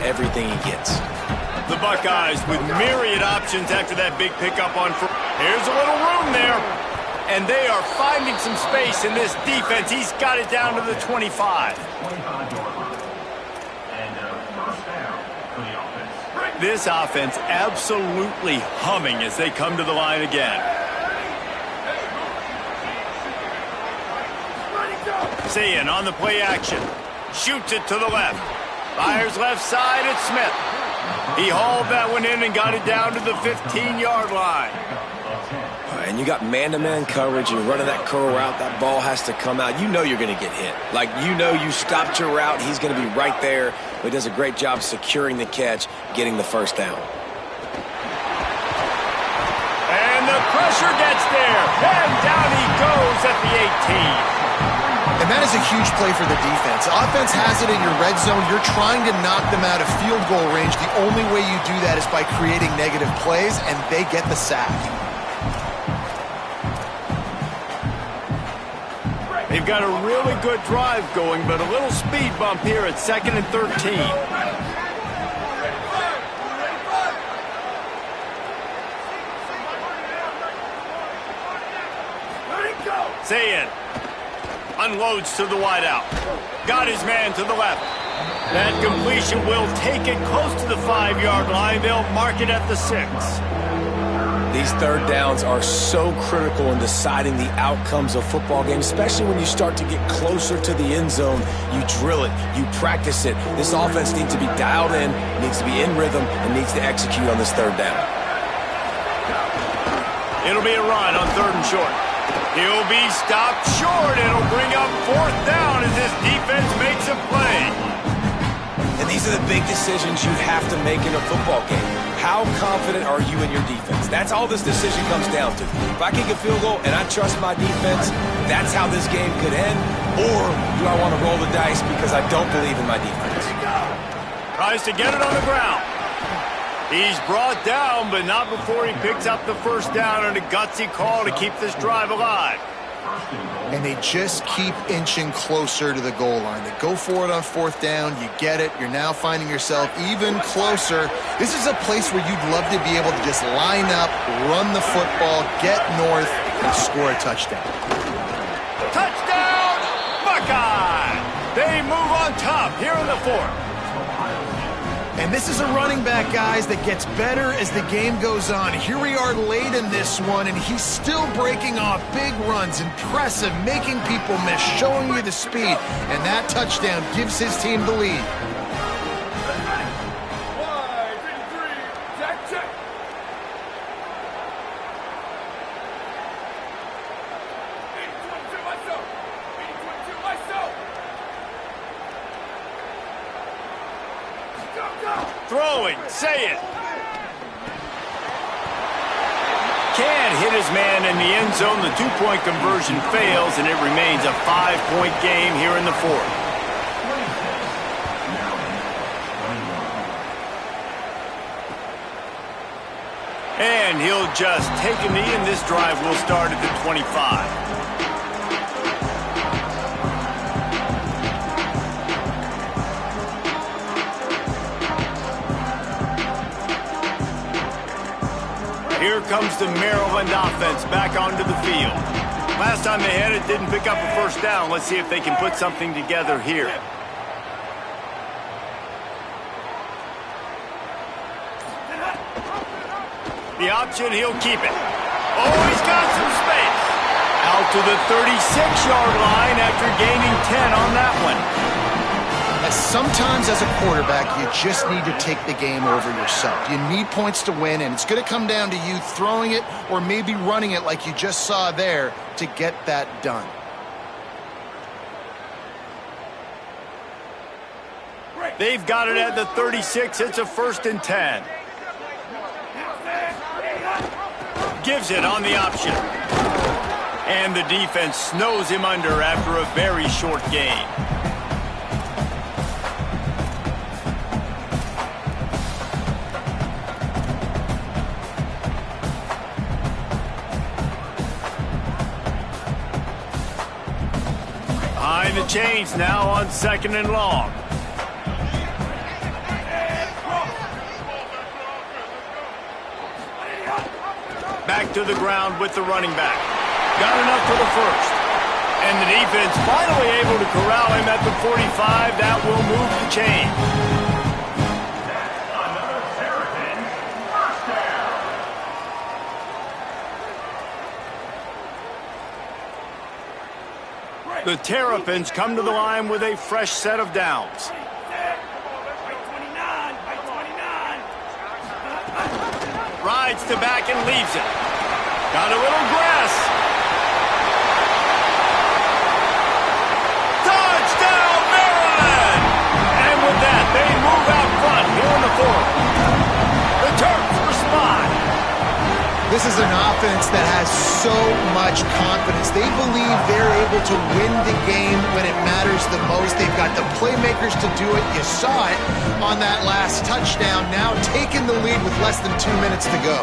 everything he gets. The Buckeyes with myriad options after that big pickup on first. Here's a little room there. And they are finding some space in this defense. He's got it down to the 25. This offense absolutely humming as they come to the line again. Sayin on the play action. Shoots it to the left. Fires left side, it's Smith. He hauled that one in and got it down to the 15-yard line. And you got man-to-man coverage, you're running that curl route, that ball has to come out. You know you're going to get hit. Like, you know you stopped your route, he's going to be right there. But he does a great job securing the catch, getting the first down. And the pressure gets there. And down he goes at the 18. And that is a huge play for the defense. Offense has it in your red zone. You're trying to knock them out of field goal range. The only way you do that is by creating negative plays, and they get the sack. They've got a really good drive going, but a little speed bump here at 2nd and 13. Sayin unloads to the wideout. Got his man to the left. That completion will take it close to the 5-yard line. They'll mark it at the 6. These third downs are so critical in deciding the outcomes of football games, especially when you start to get closer to the end zone. You drill it, you practice it. This offense needs to be dialed in, needs to be in rhythm, and needs to execute on this third down. It'll be a run on 3rd and short. He'll be stopped short. It'll bring up 4th down as this defense makes a play. And these are the big decisions you have to make in a football game. How confident are you in your defense? That's all this decision comes down to. If I kick a field goal and I trust my defense, that's how this game could end. Or do I want to roll the dice because I don't believe in my defense? Tries to get it on the ground. He's brought down, but not before he picks up the first down on a gutsy call to keep this drive alive. And they just keep inching closer to the goal line. They go for it on 4th down. You get it. You're now finding yourself even closer. This is a place where you'd love to be able to just line up, run the football, get north, and score a touchdown. Touchdown, Buckeye! They move on top here in the 4th. And this is a running back, guys, that gets better as the game goes on. Here we are late in this one, and he's still breaking off big runs. Impressive, making people miss, showing you the speed. And that touchdown gives his team the lead. Throwing, Sayin. Can't hit his man in the end zone. The 2-point conversion fails, and it remains a 5-point game here in the 4th. And he'll just take a knee, and this drive will start at the 25. Here comes the Maryland offense back onto the field. Last time they had it, didn't pick up a first down. Let's see if they can put something together here. The option, he'll keep it. Oh, he's got some space. Out to the 36-yard line after gaining 10 on that one. Sometimes as a quarterback, you just need to take the game over yourself. You need points to win, and it's going to come down to you throwing it or maybe running it like you just saw there to get that done. They've got it at the 36. It's a 1st and 10. Gives it on the option. And the defense snows him under after a very short gain. Behind the chains now on 2nd and long. to the ground with the running back. Got enough for the first. And the defense finally able to corral him at the 45. That will move the chain. The Terrapins come to the line with a fresh set of downs. Rides to back and leaves it. Got a little grass. Touchdown, Maryland! And with that, they move out front here in the fourth. The Terps respond. This is an offense that has so much confidence. They believe they're able to win the game when it matters the most. They've got the playmakers to do it. You saw it on that last touchdown. Now taking the lead with less than 2 minutes to go.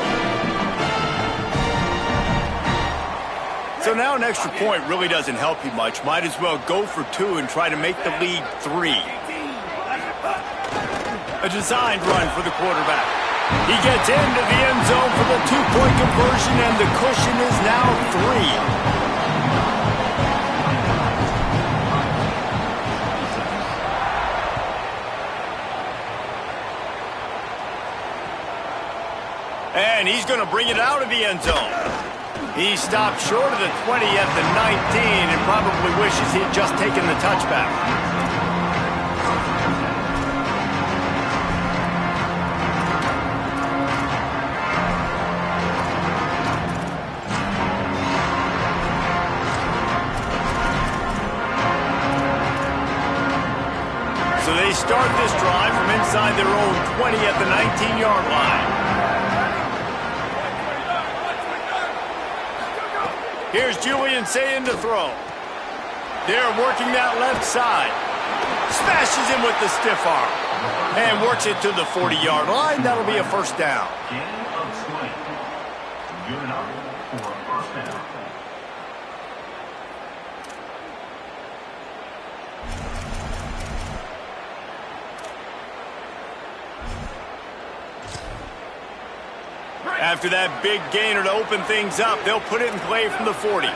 So now an extra point really doesn't help you much. Might as well go for 2 and try to make the lead 3. A designed run for the quarterback. He gets into the end zone for the 2-point conversion, and the cushion is now 3. And he's going to bring it out of the end zone. He stopped short of the 20 at the 19 and probably wishes he had just taken the touchback. So they start this drive from inside their own 20 at the 19-yard line. Here's Julian Sayin to throw. They're working that left side. Smashes him with the stiff arm. And works it to the 40-yard line. That'll be a first down. After that big gainer to open things up, they'll put it in play from the 40.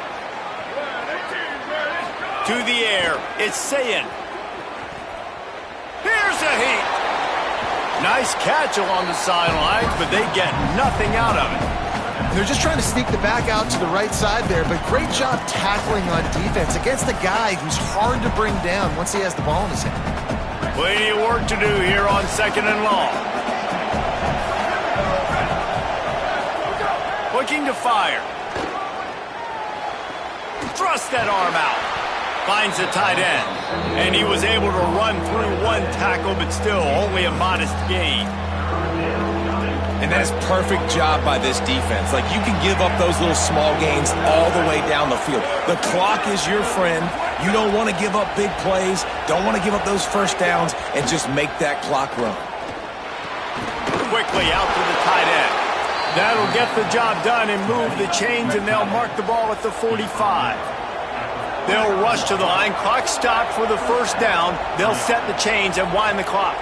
To the air, it's Sayin. Here's a heat. Nice catch along the sidelines, but they get nothing out of it. They're just trying to sneak the back out to the right side there, but great job tackling on defense against a guy who's hard to bring down once he has the ball in his hand. Plenty of work to do here on 2nd and long. Looking to fire. Thrust that arm out. Finds the tight end. And he was able to run through one tackle, but still only a modest gain. And that's perfect job by this defense. Like, you can give up those little small gains all the way down the field. The clock is your friend. You don't want to give up big plays. Don't want to give up those first downs, and just make that clock run. Quickly out to the tight end. That'll get the job done and move the chains, and they'll mark the ball at the 45. They'll rush to the line. Clock stopped for the first down. They'll set the chains and wind the clock.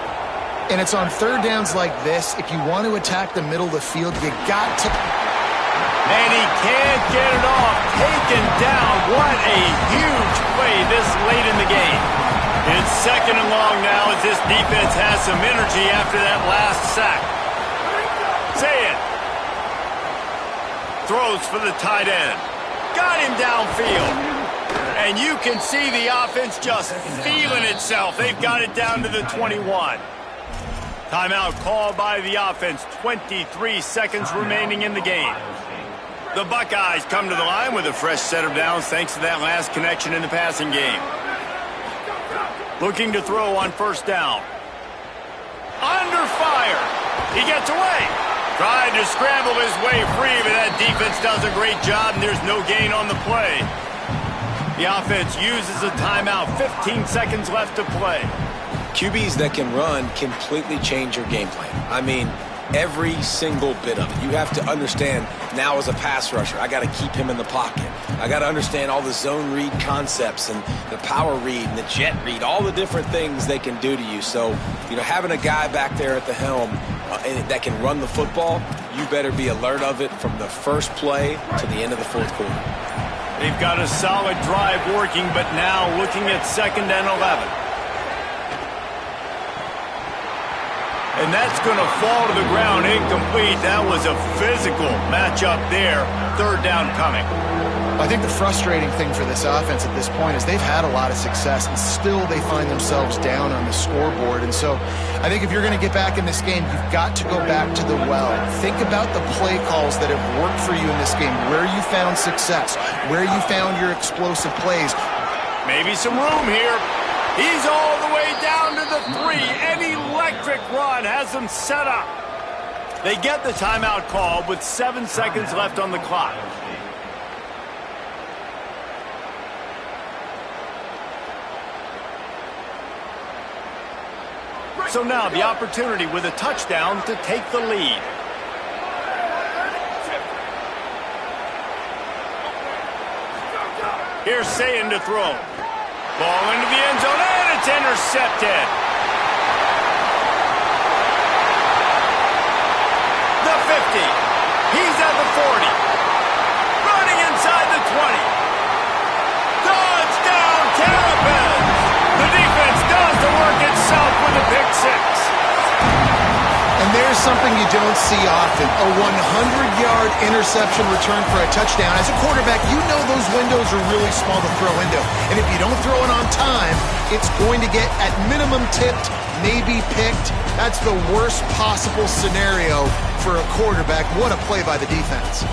And it's on third downs like this. If you want to attack the middle of the field, you got to... And he can't get it off. Taken down. What a huge play this late in the game. It's 2nd and long now as this defense has some energy after that last sack. Say it. Throws for the tight end. Got him downfield. And you can see the offense just feeling itself. They've got it down to the 21. Timeout called by the offense. 23 seconds remaining in the game. The Buckeyes come to the line with a fresh set of downs thanks to that last connection in the passing game. Looking to throw on first down. Under fire. He gets away. Tried to scramble his way free, but that defense does a great job, and there's no gain on the play. The offense uses a timeout. 15 seconds left to play. QBs that can run completely change your game plan. I mean, every single bit of it. You have to understand now as a pass rusher, I got to keep him in the pocket. I got to understand all the zone read concepts and the power read and the jet read, all the different things they can do to you. So, having a guy back there at the helm that can run the football, you better be alert of it from the first play to the end of the fourth quarter. They've got a solid drive working, but now looking at 2nd and 11. And that's going to fall to the ground incomplete. That was a physical matchup there. 3rd down coming. I think the frustrating thing for this offense at this point is they've had a lot of success, and still they find themselves down on the scoreboard. And so I think if you're going to get back in this game, you've got to go back to the well. Think about the play calls that have worked for you in this game, where you found success, where you found your explosive plays. Maybe some room here. He's all the way down to the 3. An electric run has them set up. They get the timeout call with 7 seconds left on the clock. So now the opportunity with a touchdown to take the lead. Here's Sayin to throw. Ball into the end zone, and it's intercepted. The 50. He's at the 40. Running inside the 20. Touchdown, Terrapins! The defense does the work itself with a pick 6. And there's something you don't see often, a 100-yard interception return for a touchdown. As a quarterback, you know those windows are really small to throw into. And if you don't throw it on time, it's going to get at minimum tipped, maybe picked. That's the worst possible scenario for a quarterback. What a play by the defense.